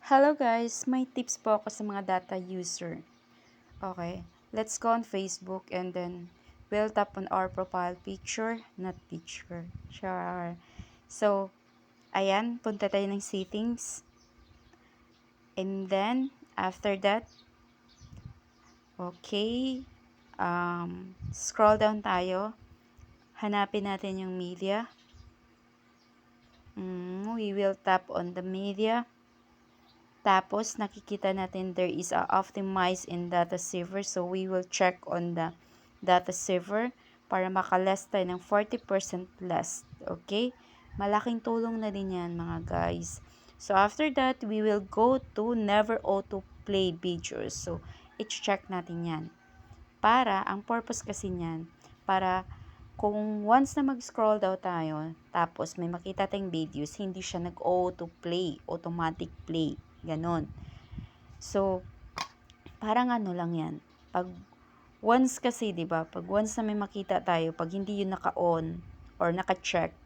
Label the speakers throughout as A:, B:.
A: Hello guys, may tips po ako sa mga data user. Okay, let's go on Facebook and then we'll tap on our profile picture, not picture. Sure. So, ayan, punta tayo ng settings. And then, after that, okay, scroll down tayo. Hanapin natin yung media. We will tap on the media. Tapos, nakikita natin there is a optimize in data saver. So, we will check on the data saver para maka-less tayo ng 40% less. Okay? Malaking tulong na din yan, mga guys. So, after that, we will go to never auto play videos. So, i-check natin yan. Para, ang purpose kasi niyan, para kung once na mag-scroll daw tayo, tapos may makita tayong videos, hindi siya nag-auto-play, automatic play. Ganon. So, parang ano lang yan. Pag once kasi, di ba, pag once na may makita tayo, pag hindi yun naka-on or naka-check,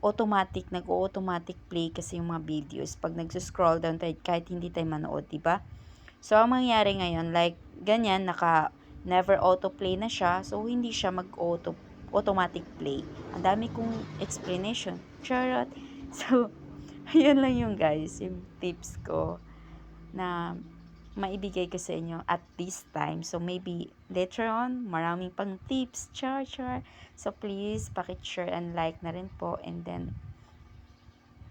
A: automatic, nag-automatic play kasi yung mga videos. Pag nag-scroll down tayo, kahit hindi tayo manood, di ba? So, ang mangyayari ngayon, like, ganyan, never auto-play na siya, so, hindi siya automatic play. Ang dami kong explanation. Charot. So, ayun lang yung guys, yung tips ko na maibigay ko sa inyo at this time. So, maybe later on, maraming pang tips. Char. So, please, pakishare and like na rin po. And then,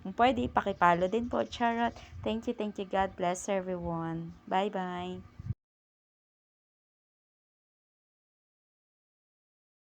A: kung pwede, pakipalo din po. Charot. Thank you. God bless everyone. Bye-bye.